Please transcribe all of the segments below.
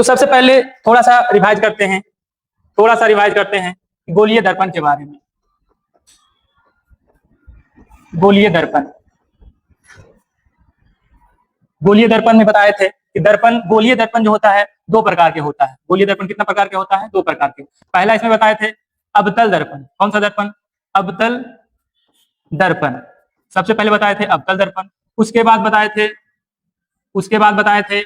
तो सबसे पहले थोड़ा सा रिवाइज करते हैं गोलीय दर्पण के बारे में। गोलीय दर्पण में बताए थे कि गोलीय दर्पण जो होता है दो प्रकार के होता है। गोलीय दर्पण कितना प्रकार के होता है? दो प्रकार के। पहला इसमें बताए थे अवतल दर्पण। कौन सा दर्पण? अवतल दर्पण। सबसे पहले बताए थे अवतल दर्पण। उसके बाद बताए थे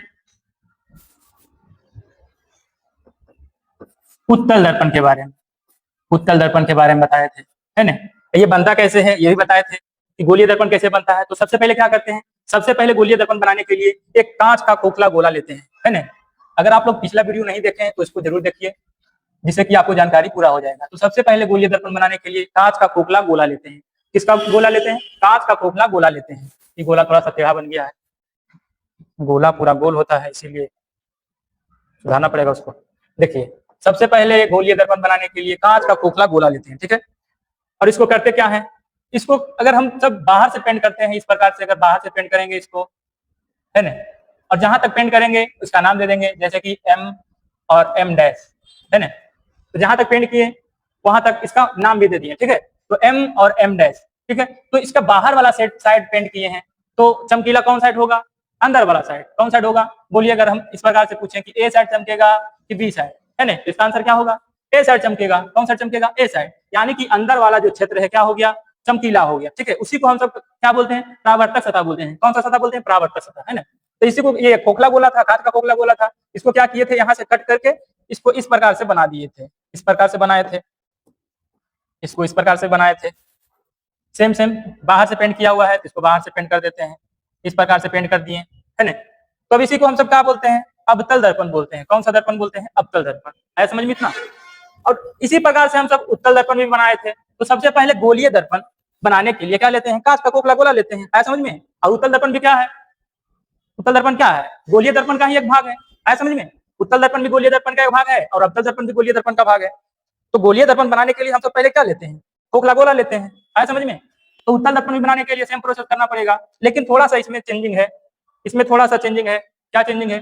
उत्तल दर्पण के बारे में। उत्तल दर्पण के बारे में बताए थे, है ना। ये बनता कैसे है ये भी बताए थे कि गोलीय दर्पण कैसे बनता है। तो सबसे पहले क्या करते हैं, सबसे पहले गोलीय दर्पण बनाने के लिए एक कांच का खोखला गोला लेते हैं, है ना। अगर आप लोग पिछला वीडियो नहीं देखे हैं तो इसको जरूर देखिए, जिससे कि आपको जानकारी पूरा हो जाएगा। तो सबसे पहले गोलीय दर्पण बनाने के लिए कांच का खोखला गोला लेते हैं। किसका गोला लेते हैं? कांच का खोखला गोला लेते हैं। ये गोला थोड़ा सा टेढ़ा बन गया है, गोला पूरा गोल होता है इसीलिए सुधारना पड़ेगा उसको। देखिए, सबसे पहले गोलीय दर्पण बनाने के लिए कांच का खोखला गोला लेते हैं, ठीक है। और इसको करते क्या है, इसको अगर हम सब बाहर से पेंट करते हैं इस प्रकार से, अगर बाहर से पेंट करेंगे इसको, है ना, और जहां तक पेंट करेंगे उसका नाम दे देंगे, जैसे कि M और M डैश, है ना। तो जहां तक पेंट किए वहां तक इसका नाम भी दे दिए, ठीक है। तो M और M डैश, ठीक है। तो इसका बाहर वाला साइड पेंट किए हैं, तो चमकीला कौन साइड होगा? अंदर वाला साइड। कौन साइड होगा? बोलिए, अगर हम इस प्रकार से पूछें कि A साइड चमकेगा कि B साइड, है ना, तो इसका आंसर क्या होगा? ए साइड चमकेगा। कौन साइड चमकेगा? ए साइड। यानी कि अंदर वाला जो क्षेत्र है क्या हो गया? चमकीला हो गया, ठीक है। उसी को हम सब क्या बोलते हैं? परावर्तक सतह बोलते हैं। कौन सा सतह बोलते हैं? परावर्तक सतह, है ना। तो इसी को, ये खोखला गोला था, कांच का खोखला गोला था, इसको क्या किए थे, यहाँ से कट करके इसको इस प्रकार से बना दिए थे, इस प्रकार से बनाए थे, इसको इस प्रकार से बनाए थे। सेम बाहर से पेंट किया हुआ है तो इसको बाहर से पेंट कर देते हैं, इस प्रकार से पेंट कर दिए, है ना। तो अब इसी को हम सब क्या बोलते हैं? अवतल दर्पण बोलते हैं। कौन सा दर्पण बोलते हैं? अवतल दर्पण। है समझ में इतना? और इसी प्रकार से हम सब उत्तल दर्पण भी बनाए थे। तो सबसे पहले गोलीय दर्पण बनाने के लिए क्या लेते हैं? कांच का खोखला गोला लेते हैं। है समझ में? और उत्तल दर्पण भी क्या है? उत्तल दर्पण क्या है? गोलीय दर्पण का ही एक भाग है। है समझ में? उत्तल दर्पण भी गोलीय दर्पण का एक भाग है और अवतल दर्पण भी गोलीय दर्पण का भाग है। तो गोलीय दर्पण बनाने के लिए हम सब पहले क्या लेते हैं? खोखला गोला लेते हैं। है समझ में? तो उत्तल दर्पण भी बनाने के लिए सेम प्रोसेस करना पड़ेगा, लेकिन थोड़ा सा इसमें चेंजिंग है। इसमें थोड़ा सा चेंजिंग है। क्या चेंजिंग है?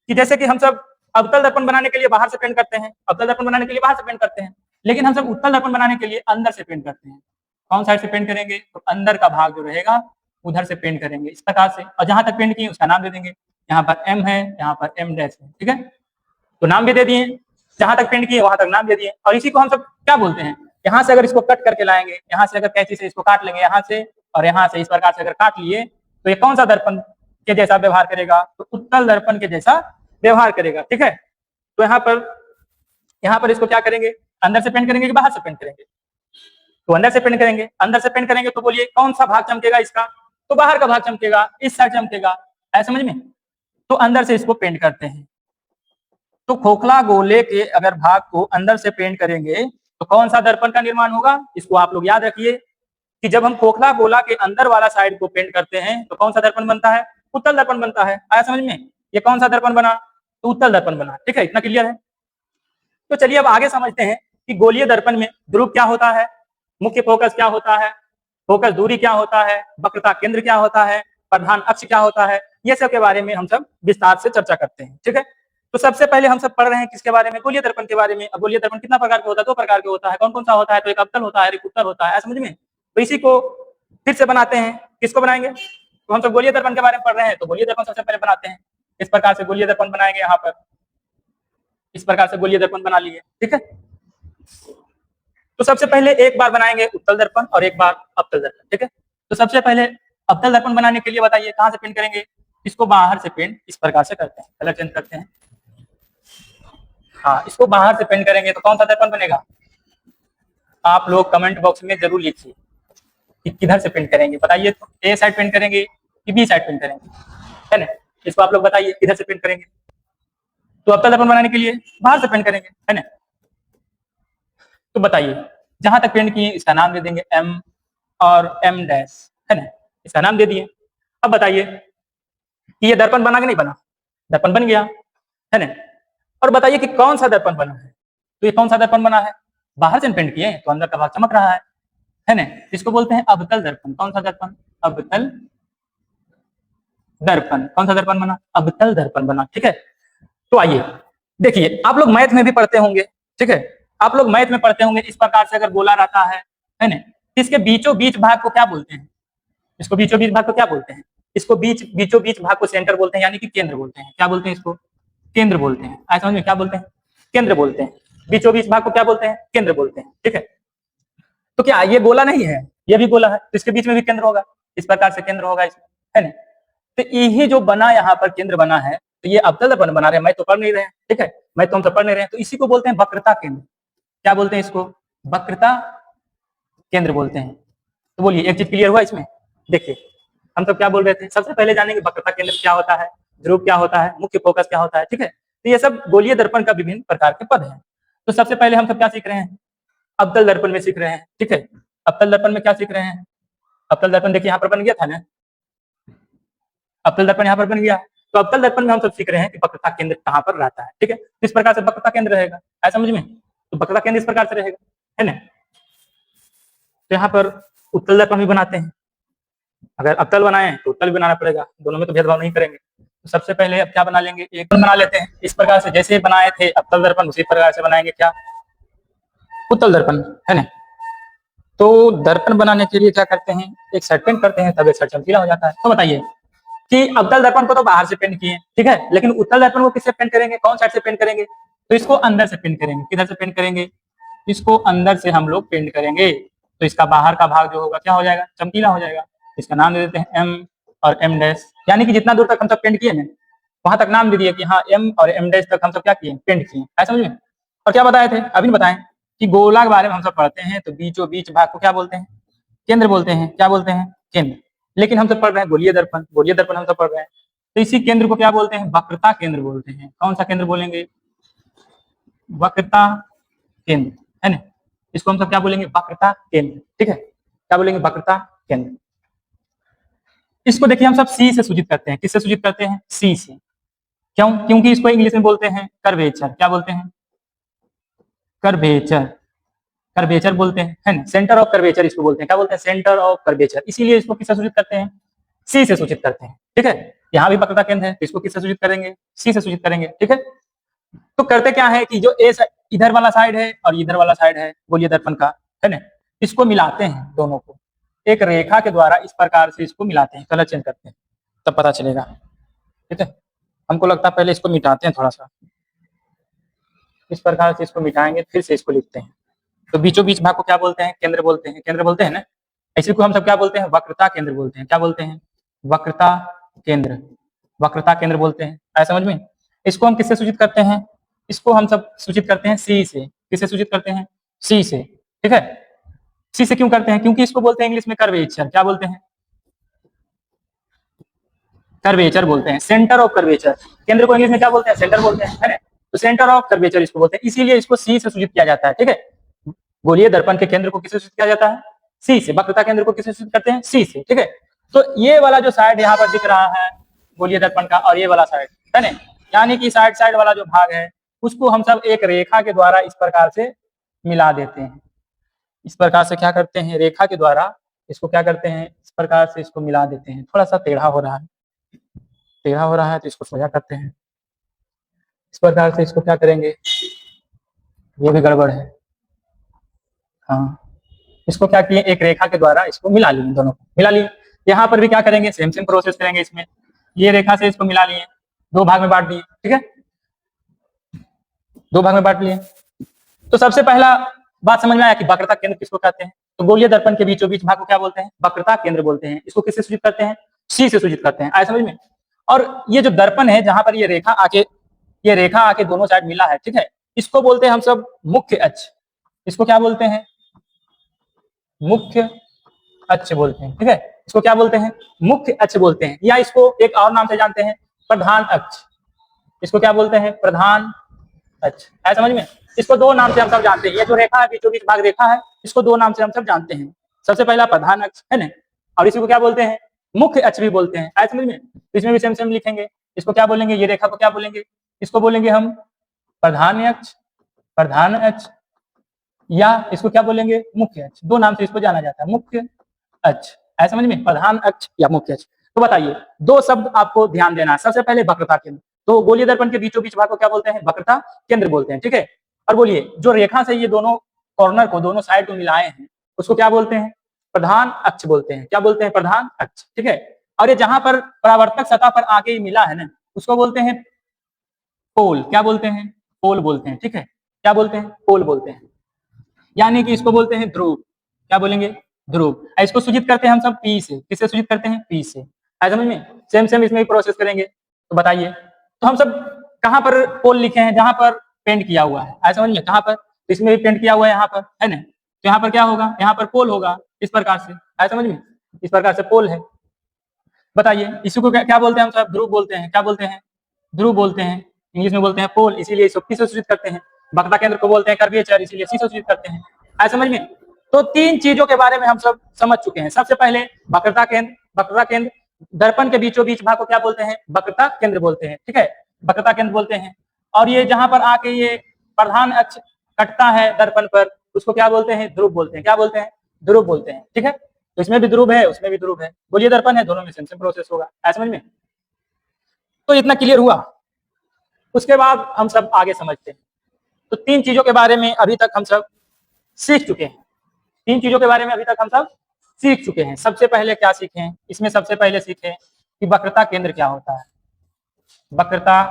कि जैसे कि हम सब अवतल दर्पण बनाने के लिए बाहर से पेंट करते हैं, अवतल दर्पण बनाने के लिए बाहर से पेंट करते हैं, लेकिन हम सब उत्तल दर्पण बनाने के लिए अंदर से पेंट करते हैं। कौन साइड से पेंट करेंगे? तो अंदर का भाग जो रहेगा उधर से पेंट करेंगे, इस प्रकार से। और जहां तक पेंट किए उसका नाम दे देंगे, यहाँ पर M है, यहाँ पर M डैश है, ठीक है। तो नाम भी दे दिए, जहां तक पेंट किए वहां तक नाम दे दिए। और इसी को हम सब क्या बोलते हैं? यहाँ से अगर इसको कट करके लाएंगे, यहाँ से अगर कैंची से इसको काट लेंगे, यहाँ से और यहाँ से इस प्रकार से अगर काट लिए, तो ये कौन सा दर्पण के जैसा व्यवहार करेगा? तो उत्तल दर्पण के जैसा व्यवहार करेगा, ठीक है। तो यहाँ पर इसको क्या करेंगे? अंदर से पेंट करेंगे कि बाहर से पेंट करेंगे? तो अंदर से पेंट करेंगे। अंदर से पेंट करेंगे तो बोलिए कौन सा भाग चमकेगा इसका? तो बाहर का भाग चमकेगा, इस साइड चमकेगा। है समझ में? तो अंदर से इसको पेंट करते हैं। तो खोखला गोले के अगर भाग को अंदर से पेंट करेंगे तो कौन सा दर्पण का निर्माण होगा? इसको आप लोग याद रखिए कि जब हम खोखला गोला के अंदर वाला साइड को पेंट करते हैं तो कौन सा दर्पण बनता है? उत्तल दर्पण बनता है। आया समझ में? ये कौन सा दर्पण बना? तो उत्तल दर्पण बना, ठीक है। इतना क्लियर है? तो चलिए अब आगे समझते हैं कि गोलीय दर्पण में ध्रुव क्या होता है, मुख्य फोकस क्या होता है, फोकस दूरी क्या होता है, वक्रता केंद्र क्या होता है, प्रधान अक्ष क्या होता है, ये सब के बारे में हम सब विस्तार से चर्चा करते हैं, ठीक है। तो सबसे पहले हम सब पढ़ रहे हैं किसके बारे में? गोलीय दर्पण के बारे में। अब गोलीय दर्पण कितना प्रकार के होता है? दो प्रकार के होता है। कौन कौन सा होता है? तो एक अवतल होता है, एक उत्तल होता है। समझ में? तो इसी को फिर से बनाते हैं। किसको बनाएंगे? तो हम सब गोलीय दर्पण के बारे में पढ़ रहे हैं, तो गोलीय दर्पण सबसे पहले बनाते हैं। इस प्रकार से गोलीय दर्पण बनाएंगे, यहाँ पर इस प्रकार से गोलीय दर्पण बना लिए, ठीक है। तो सबसे पहले एक बार बनाएंगे उत्तल दर्पण और एक बार अवतल दर्पण, ठीक है। तो सबसे पहले अवतल दर्पण बनाने के लिए बताइए कहां से पेंट करेंगे? इसको बाहर से पेंट इस प्रकार से करते हैं, कलर चेंज करते हैं। हाँ, इसको बाहर से पेंट करेंगे तो कौन सा दर्पण बनेगा? आप लोग कमेंट बॉक्स में जरूर लिखिए कि किधर से पेंट करेंगे, बताइए। तो ए साइड पेंट करेंगे कि बी साइड पेंट करेंगे, है ना। इसको आप लोग बताइए किधर से पेंट करेंगे? तो अवतल दर्पण बनाने के लिए बाहर से पेंट करेंगे, है ना। तो बताइए, जहां तक पेंट किए इसका नाम दे देंगे M और M डैश, है ना, इसका नाम दे दिए। अब बताइए कि ये दर्पण बना कि नहीं बना? दर्पण बन गया, है ना। और बताइए कि कौन सा दर्पण बना है? तो ये कौन सा दर्पण बना है? बाहर से पेंट किए तो अंदर का भाग चमक रहा है ना। इसको बोलते हैं अवतल दर्पण। कौन सा दर्पण? अवतल दर्पण। कौन सा दर्पण बना? अवतल दर्पण बना, ठीक है। तो आइए देखिए आप लोग मैथ में भी पढ़ते होंगे, ठीक है, आप लोग मैथ में पढ़ते होंगे, इस प्रकार से अगर गोला रहता है ना, इसके बीचों बीच भाग को क्या बोलते हैं? इसको बीचों बीच भाग को क्या बोलते हैं? इसको बीचों बीच भाग को सेंटर बोलते हैं, यानी कि केंद्र बोलते हैं। क्या बोलते हैं इसको? केंद्र बोलते हैं। आए समझ में? क्या बोलते हैं? केंद्र बोलते हैं। बीचों बीच भाग को क्या बोलते हैं? केंद्र बोलते हैं, ठीक है। तो क्या ये गोला नहीं है? ये भी गोला है, तो इसके बीच में भी केंद्र होगा, इस प्रकार से केंद्र होगा इसमें, है ना। तो यही जो बना यहाँ पर केंद्र बना है, तो ये अवतल दर्पण बना रहे हैं, मैं तो पढ़ नहीं रहे हैं, ठीक है, मैं तो हम सब पढ़ नहीं रहे हैं, तो इसी को बोलते हैं वक्रता केंद्र। क्या बोलते हैं इसको? वक्रता केंद्र बोलते हैं। तो बोलिए एक चीज क्लियर हुआ इसमें? देखिए हम सब क्या बोल रहे थे, सबसे पहले जानेंगे वक्रता केंद्र क्या होता है, ध्रुव क्या होता है, मुख्य फोकस क्या होता है, ठीक है। तो ये सब गोलीय दर्पण का विभिन्न प्रकार के पद हैं। तो सबसे पहले हम सब क्या सीख रहे हैं? अवतल दर्पण में सीख रहे हैं, ठीक है। अवतल दर्पण में क्या सीख रहे हैं? अवतल दर्पण देखिए यहाँ पर बन गया था ना, अवतल दर्पण यहाँ पर बन गया। तो अवतल दर्पण में हम सब सीख रहे हैं कि वक्रता केंद्र कहाँ पर रहता है, ठीक है। इस प्रकार से वक्रता केंद्र रहेगा, ऐसा समझ में। तो वक्रता केंद्र इस प्रकार से रहेगा, है ना। तो यहाँ पर उत्तल दर्पण भी बनाते हैं, अगर अवतल बनाए तो उत्तल भी बनाना पड़ेगा, दोनों में तो भेदभाव नहीं करेंगे। तो सबसे पहले अब क्या बना लेंगे, एक बना लेते हैं इस प्रकार से, जैसे बनाए थे अवतल दर्पण उसी प्रकार से बनाएंगे क्या, उत्तल दर्पण, है ना। तो दर्पण बनाने के लिए क्या करते हैं, एक साइड पेंट करते हैं, तब एक साइड चमकीला हो जाता है। तो बताइए कि अवतल दर्पण को तो बाहर से पेंट किए, ठीक है, लेकिन उत्तल दर्पण को किससे पेंट करेंगे, कौन साइड से पेंट करेंगे? तो इसको अंदर से पेंट करेंगे। किधर से पेंट करेंगे? इसको अंदर से हम लोग पेंट करेंगे। तो इसका बाहर का भाग जो होगा क्या हो जाएगा, चमकीला हो जाएगा। इसका नाम दे देते हैं एम और एम डैश, यानी कि जितना दूर तक हम सब पेंट किए ना, वहां तक नाम दे दिए कि हाँ एम और एम डैश तक हम सब क्या किए, पेंट किए, ऐसा समझ में। और क्या बताए थे, अभी बताएं कि गोला के बारे में हम सब पढ़ते हैं, तो बीचों बीच भाग को क्या बोलते हैं? केंद्र बोलते हैं। क्या बोलते हैं? केंद्र। लेकिन हम सब पढ़ रहे हैं गोलीय दर्पण, गोलीय दर्पण हम सब पढ़ रहे हैं, तो इसी केंद्र को क्या बोलते हैं? वक्रता केंद्र बोलते हैं। कौन सा केंद्र बोलेंगे? वक्रता केंद्र, है ना। इसको हम सब क्या बोलेंगे? वक्रता केंद्र, ठीक है। क्या बोलेंगे? वक्रता केंद्र। इसको देखिए हम सब सी से सूचित करते हैं। किससे सूचित करते हैं? सी से। क्यों? क्योंकि इसको इंग्लिश में बोलते हैं कर्वेचर। क्या बोलते हैं? कर्वेचर, कर्वेचर बोलते हैं, है ना। सेंटर ऑफ कर्वेचर इसको बोलते हैं। क्या बोलते हैं? Centre of curvature. इसीलिए इसको किससे सूचित करते हैं? सी से सूचित करते हैं, ठीक है। यहाँ भी वक्रता केंद्र है, तो इसको किससे सूचित करेंगे? सी से सूचित करेंगे, ठीक है। तो करते क्या है कि जो ए इधर वाला साइड है और इधर वाला साइड है गोलीय दर्पण का, है ना, इसको मिलाते हैं दोनों को एक रेखा के द्वारा, इस प्रकार से इसको मिलाते हैं, कलर चेंज करते हैं, तब पता चलेगा, ठीक है। हमको लगता है पहले इसको मिटाते हैं थोड़ा सा, इस प्रकार से इसको मिटाएंगे, फिर से इसको लिखते हैं। तो बीचों बीच भाग को क्या बोलते हैं? केंद्र बोलते हैं। केंद्र बोलते हैं ना, इसी को हम सब क्या बोलते हैं? वक्रता केंद्र बोलते हैं। क्या बोलते हैं? वक्रता केंद्र, वक्रता केंद्र बोलते हैं, ऐसा समझ में। इसको हम किससे सूचित करते हैं? इसको हम सब सूचित करते हैं सी से। किससे सूचित करते हैं? सी से, ठीक है। सी से क्यों करते हैं? क्योंकि इसको बोलते हैं इंग्लिश में कर्वेचर। क्या बोलते हैं? कर्वेचर बोलते हैं, सेंटर ऑफ कर्वेचर। केंद्र को इंग्लिश में क्या बोलते हैं? सेंटर बोलते हैं, है ना। तो सेंटर ऑफ कर्वेचर इसको बोलते हैं, इसीलिए इसको सी से सूचित किया जाता है, ठीक है। गोलीय दर्पण के केंद्र को किससे सूचित किया जाता है? सी से। वक्रता केंद्र को किससे सूचित करते हैं? सी से, ठीक है। तो ये वाला जो साइड यहाँ पर दिख रहा है गोलीय दर्पण का, और ये वाला साइड, है ना, यानी कि साइड साइड वाला जो भाग है उसको हम सब एक रेखा के द्वारा इस प्रकार से मिला देते हैं। इस प्रकार से क्या करते हैं? रेखा के द्वारा इसको क्या करते हैं? इस प्रकार से इसको मिला देते हैं। थोड़ा सा टेढ़ा हो रहा है, टेढ़ा हो रहा है, तो इसको सोजा करते हैं। इस प्रकार से इसको क्या करेंगे? ये भी गड़बड़ है, हाँ। इसको क्या किए? एक रेखा के द्वारा इसको मिला लिए, दोनों को मिला लिए। यहाँ पर भी क्या करेंगे? सेम सेम प्रोसेस करेंगे इसमें। ये रेखा से इसको मिला लिए, दो भाग में बांट दिए, ठीक है, दो भाग में बांट लिए। तो सबसे पहला बात समझ में आया कि वक्रता केंद्र किसको कहते हैं। तो गोलीय दर्पण के बीचों बीच भाग को क्या बोलते हैं? वक्रता केंद्र बोलते हैं। इसको किससे सूचित करते हैं? सी से सूचित करते हैं, आया समझ में। और ये जो दर्पण है जहां पर ये रेखा आके दोनों साइड मिला है, ठीक है, इसको बोलते हैं हम सब मुख्य अक्ष। इसको क्या बोलते हैं? मुख्य अक्ष बोलते हैं, ठीक है। इसको क्या बोलते हैं? मुख्य अक्ष बोलते हैं, या इसको एक और नाम से जानते हैं, प्रधान अक्ष। इसको क्या बोलते हैं? प्रधान अक्ष, है समझ में। इसको दो नाम से हम सब जानते हैं। ये जो रेखा है बीचों बीच भाग रेखा है, इसको दो नाम से हम सब जानते हैं। सबसे पहला प्रधान अक्ष, है ना, और इसी को क्या बोलते हैं? मुख्य अक्ष भी बोलते हैं, है समझ में। इसमें भी सेम सेम लिखेंगे। इसको क्या बोलेंगे? ये रेखा को क्या बोलेंगे? इसको बोलेंगे हम प्रधान अक्ष, प्रधान अक्ष, या इसको क्या बोलेंगे? मुख्य अक्ष। दो नाम से इसको जाना जाता है, मुख्य अक्ष, ऐसा समझ में, प्रधान अक्ष या मुख्य अक्ष। तो बताइए, दो शब्द आपको ध्यान देना है। सबसे पहले वक्रता केंद्र, तो गोलीय दर्पण के बीचों बीच भाग को क्या बोलते हैं? वक्रता केंद्र बोलते हैं, ठीक है। और बोलिए, जो रेखा से ये दोनों कॉर्नर को, दोनों साइड को मिलाए हैं, उसको क्या बोलते हैं? प्रधान अक्ष बोलते हैं। क्या बोलते हैं? प्रधान अक्ष, ठीक है। और ये जहां पर परावर्तक सतह पर आके ही मिला है ना, उसको बोलते हैं पोल। क्या बोलते हैं? पोल बोलते हैं, ठीक है। क्या बोलते हैं? पोल बोलते हैं। यानी कि इसको बोलते हैं ध्रुव। क्या बोलेंगे? ध्रुव। इसको सूचित करते हैं हम सब पी से। किससे सूचित करते हैं? पी से। आया समझ में? सेम सेम इसमें भी प्रोसेस करेंगे। तो बताइए, तो हम सब कहां पर पोल लिखे हैं? जहां पर पेंट किया हुआ है। आया समझ में? कहां पर? तो इसमें भी पेंट किया हुआ है यहाँ पर, है ना। तो यहाँ पर क्या होगा? यहाँ पर पोल होगा, इस प्रकार से। आया समझ में? इस प्रकार से पोल है। बताइए, इसी को क्या बोलते हैं हम सब? ध्रुव बोलते हैं। क्या बोलते हैं? ध्रुव बोलते हैं। इंग्लिश में बोलते हैं पोल, इसीलिए इसको पी से सूचित करते हैं। वक्रता केंद्र को बोलते हैं कर्वेचर, इसीलिए सी से सूचित करते हैं। आया समझ में? तो तीन चीजों के बारे में हम सब समझ चुके हैं। सबसे पहले वक्रता केंद्र। वक्रता केंद्र दर्पण के बीचों बीच भाग को क्या बोलते हैं? वक्रता केंद्र बोलते हैं, ठीक है। वक्रता केंद्र बोलते हैं। और ये जहां पर आके ये प्रधान अक्ष कटता है दर्पण पर, उसको क्या बोलते हैं? ध्रुव बोलते हैं। क्या बोलते हैं? ध्रुव बोलते हैं, ठीक है। तो इसमें भी ध्रुव है, उसमें भी ध्रुव है। गोलीय दर्पण है, दोनों में सेम सेम प्रोसेस होगा। आया समझ में? तो इतना क्लियर हुआ। उसके बाद हम सब आगे समझते हैं। तो तीन चीजों के बारे में अभी तक हम सब सीख चुके हैं। तीन चीजों के बारे में अभी तक हम सब सीख चुके हैं। सबसे पहले क्या सीखे? इसमें सबसे पहले सीखे कि वक्रता केंद्र क्या होता है। वक्रता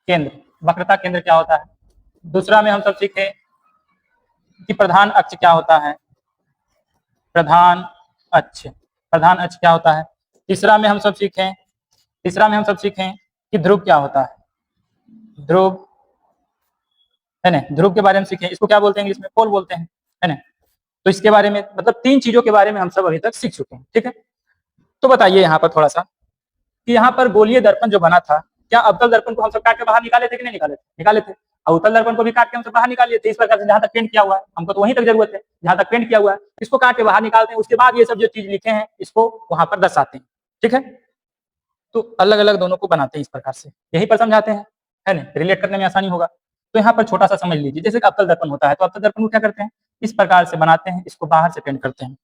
केंद्र, वक्रता केंद्र क्या होता है। दूसरा में हम सब सीखे कि प्रधान अक्ष क्या होता है। प्रधान अक्ष, प्रधान अक्ष क्या होता है। तीसरा में हम सब सीखें कि ध्रुव क्या होता है। ध्रुव, है ना। ध्रुव के बारे में सीखें। इसको क्या बोलते हैं? इंग्लिश में पोल बोलते हैं, है ना। तो इसके बारे में, मतलब तीन चीजों के बारे में हम सब अभी तक सीख चुके हैं, ठीक है। तो बताइए यहाँ पर थोड़ा सा कि यहाँ पर गोलीय दर्पण जो बना था, क्या अवतल दर्पण को हम सब काट के बाहर निकाले थे कि नहीं निकाले थे? निकाले थे। और उत्तल दर्पण को भी काट के हम सब बाहर निकाल लिए थे। इस प्रकार से जहां तक पेंट किया हुआ है, हमको तो वहीं तक जरूरत है जहां तक पेंट किया हुआ है। इसको काट के बाहर निकालते हैं। उसके बाद ये सब जो चीज लिखे हैं, इसको वहां पर दर्शाते हैं, ठीक है। तो अलग अलग दोनों को बनाते हैं इस प्रकार से, यहीं पर समझाते हैं, है ना। रिलेट करने में आसानी होगा। तो यहाँ पर छोटा सा समझ लीजिए, जैसे अवतल दर्पण होता है, तो अवतल दर्पण को क्या करते हैं? इस प्रकार से बनाते हैं, इसको बाहर से पेंट करते हैं।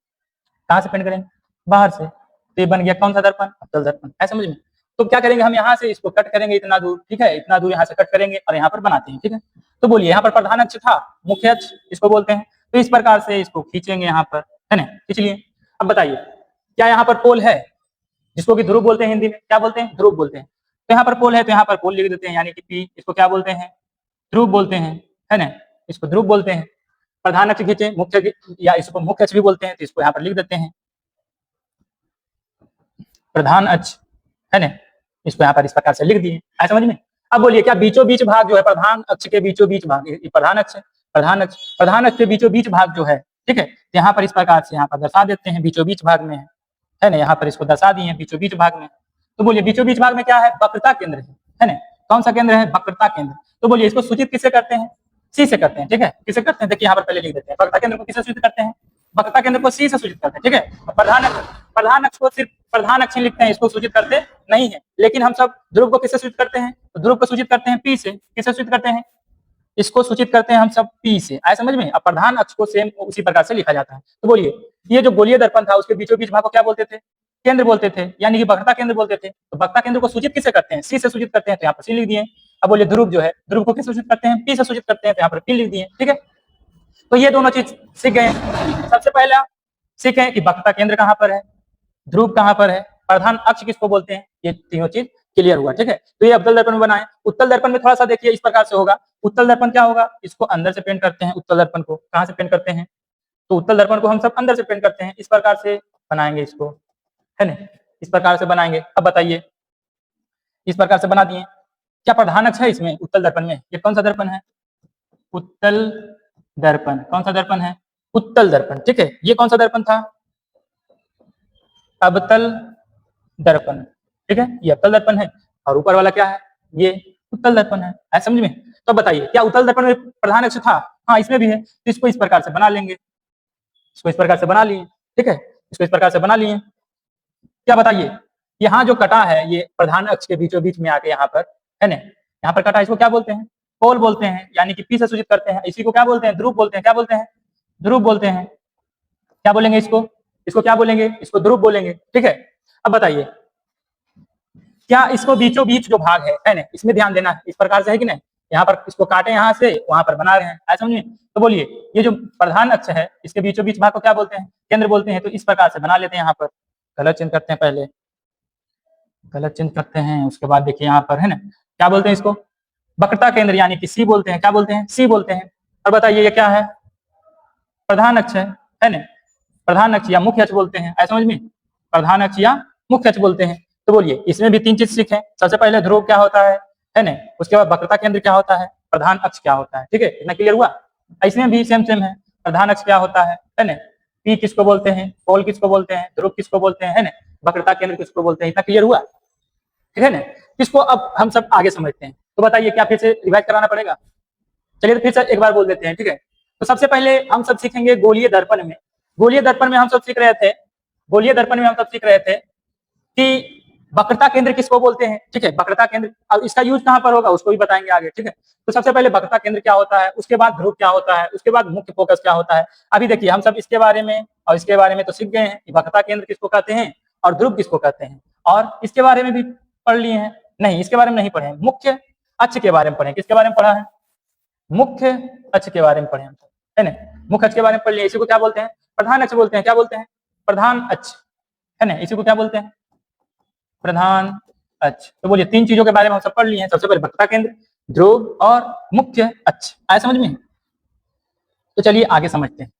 कहाँ से पेंट करेंगे? बाहर से। तो ये बन गया कौन सा दर्पण? अवतल दर्पण। है समझ में? तो क्या करेंगे हम? यहाँ से इसको कट करेंगे इतना दूर, ठीक है। इतना दूर यहाँ से कट करेंगे और यहाँ पर बनाते हैं, ठीक है। तो बोलिए, यहाँ पर प्रधान अक्ष था, मुख्य अक्ष इसको बोलते हैं। तो इस प्रकार से इसको खींचेंगे यहाँ पर, है ना। इसलिए अब बताइए, क्या यहाँ पर पोल है, जिसको कि ध्रुव बोलते हैं? हिंदी में क्या बोलते हैं? ध्रुव बोलते हैं। तो यहाँ पर पोल है, तो यहाँ पर पोल लिख देते हैं, यानी कि पी। इसको क्या बोलते हैं? ध्रुव बोलते हैं, है ना। इसको ध्रुव बोलते हैं। प्रधान अक्ष खींचे, मुख्य, या इसको मुख्य अक्ष भी बोलते हैं, तो इसको यहाँ पर लिख देते हैं प्रधान अक्ष, है ना। इसको यहाँ पर इस प्रकार से लिख दिए। है समझ में? अब बोलिए, क्या बीचों बीच भाग जो है, प्रधान अक्ष के बीचों बीच भाग, प्रधान अक्ष है, प्रधान अक्ष के बीचों बीच भाग जो है, ठीक है। यहाँ पर इस प्रकार से यहाँ पर दर्शा देते हैं, बीचों बीच भाग में है ना। यहाँ पर इसको दर्शा दिए बीचों बीच भाग में। तो बोलिए, बीचों बीच भाग में क्या है? वक्रता केंद्र है ना। कौन सा केंद्र है? वक्रता केंद्र। तो बोलिए, इसको सूचित किससे करते हैं? सी से करते हैं, ठीक है। किससे करते हैं? देखिए यहाँ पर पहले लिख देते हैं, वक्रता केंद्र को किससे सूचित करते हैं? वक्रता केंद्र को सी से सूचित करते हैं, ठीक है। प्रधान अक्ष को सिर्फ प्रधान अक्ष लिखते हैं, इसको सूचित करते नहीं है। लेकिन हम सब ध्रुव को किससे सूचित करते हैं? तो ध्रुव को सूचित करते हैं पी से। किससे सूचित करते हैं? इसको सूचित करते हैं हम सब पी से। आए समझ में? अब प्रधान अक्ष को सेम उसी प्रकार से लिखा जाता है। तो बोलिए, ये जो गोलीय दर्पण था, उसके बीचों बीच भाग को क्या बोलते थे? केंद्र बोलते थे, यानी कि वक्रता केंद्र बोलते थे। तो वक्रता केंद्र को सूचित किससे करते हैं? सी से सूचित करते हैं, तो यहाँ पर सी लिख दिए। अब बोलिए, ध्रुव जो है, ध्रुव को किससे सूचित करते हैं? पी से सूचित करते हैं, तो यहाँ पर पी लिख दिए, ठीक है। तो ये दोनों चीज सीख गए। सबसे पहला सीखे कि वक्रता केंद्र कहाँ पर है, ध्रुव कहाँ पर है, प्रधान अक्ष किसको बोलते हैं। ये तीनों चीज क्लियर हुआ, ठीक है। तो ये अवतल दर्पण में बनाए। उत्तल दर्पण में थोड़ा सा देखिए, इस प्रकार से होगा। उत्तल दर्पण क्या होगा? इसको अंदर से पेंट करते हैं। उत्तल दर्पण को कहाँ से पेंट करते हैं? तो उत्तल दर्पण को हम सब अंदर से पेंट करते हैं। इस प्रकार से बनाएंगे इसको, है ना। इस प्रकार से बनाएंगे। अब बताइए, इस प्रकार से बना दिए। क्या प्रधान अक्ष है इसमें उत्तल दर्पण में? ये कौन सा दर्पण है? उत्तल दर्पण। कौन सा दर्पण है? उत्तल दर्पण, ठीक है। ये कौन सा दर्पण था? अवतल दर्पण, ठीक है। ये अवतल दर्पण है। और ऊपर वाला क्या है? ये उत्तल दर्पण है। ऐसा समझ में? तो बताइए, क्या उत्तल दर्पण में प्रधान अक्ष था? हाँ, इसमें भी है। तो इसको इस प्रकार से बना लेंगे। इसको इस प्रकार से बना लिए, ठीक है। इसको इस प्रकार से बना लिए। क्या बताइए, यहाँ जो कटा है, ये प्रधान अक्ष के बीचों बीच में आके यहाँ पर, है ना, यहाँ पर कटा। इसको क्या बोलते हैं? पोल बोलते हैं, यानी कि पी से सूचित करते हैं। इसी को क्या बोलते हैं? ध्रुव बोलते हैं। क्या बोलते हैं? ध्रुव बोलते हैं। क्या बोलेंगे इसको? इसको क्या बोलेंगे? इसको ध्रुव बोलेंगे, ठीक है। अब बताइए, क्या इसको बीचों बीच जो भाग है ना, इसमें ध्यान देना है, इस प्रकार से है कि नहीं, यहाँ पर इसको काटे यहाँ से वहां पर बना रहे हैं, ऐसा समझिए। तो बोलिए ये जो प्रधान अक्ष है इसके बीचों बीच भाग को क्या बोलते हैं, केंद्र बोलते हैं। तो इस प्रकार से बना लेते हैं, यहाँ पर गलत चिन्ह करते हैं, पहले गलत चिन्ह करते हैं, उसके बाद देखिए यहाँ पर है ना क्या बोलते हैं इसको, वक्रता केंद्र यानी कि सी बोलते हैं, क्या बोलते हैं, सी बोलते हैं। और बताइए ये क्या है, प्रधान अक्ष है ना, प्रधान अक्ष या मुख्य अक्ष बोलते हैं, ऐसा समझ में, प्रधान अक्ष या मुख्य अक्ष बोलते हैं। तो बोलिए इसमें भी 3 चीज सीखें, सबसे पहले ध्रुव क्या होता है ना, उसके बाद वक्रता केंद्र क्या होता है, प्रधान अक्ष क्या होता है, ठीक है, इतना क्लियर हुआ। इसमें भी सेम सेम है, प्रधान अक्ष क्या होता है ना, पी किसको बोलते हैं, पोल किसको बोलते हैं, ध्रुव किसको बोलते हैं, है ना, वक्रता केंद्र किसको बोलते हैं, इतना क्लियर हुआ, ठीक है ना। इसको अब हम सब आगे समझते हैं। तो बताइए क्या फिर से रिवाइज कराना पड़ेगा, चलिए तो फिर से एक बार बोल देते हैं, ठीक है। तो सबसे पहले हम सब सीखेंगे गोलीय दर्पण में, गोलीय दर्पण में हम सब सीख रहे थे, गोलीय दर्पण में हम सब सीख रहे थे कि वक्रता केंद्र किसको बोलते हैं, ठीक है, वक्रता केंद्र। अब इसका यूज कहां पर होगा उसको भी बताएंगे आगे, ठीक है। तो सबसे पहले वक्रता केंद्र क्या होता है, उसके बाद ध्रुव क्या होता है, उसके बाद मुख्य फोकस क्या होता है। अभी देखिए हम सब इसके बारे में और इसके बारे में तो सीख गए हैं कि वक्रता केंद्र किसको कहते हैं और ध्रुव किसको कहते हैं, और इसके बारे में भी पढ़ लिए हैं, नहीं इसके बारे में नहीं पढ़े, मुख्य अक्ष के बारे में पढ़े, किसके बारे में पढ़ा है, मुख्य अक्ष के बारे में पढ़े हम, है ना, मुख्य अक्ष के बारे में पढ़ लिया। इसी को क्या बोलते हैं, प्रधान अक्ष बोलते हैं, क्या बोलते हैं, प्रधान अक्ष, है ना, इसी को क्या बोलते हैं, प्रधान अक्ष। तो बोलिए 3 चीजों के बारे में हम सब पढ़ लिए हैं, सबसे पहले वक्रता केंद्र, ध्रुव और मुख्य अक्ष, आया समझ में। तो चलिए आगे समझते हैं।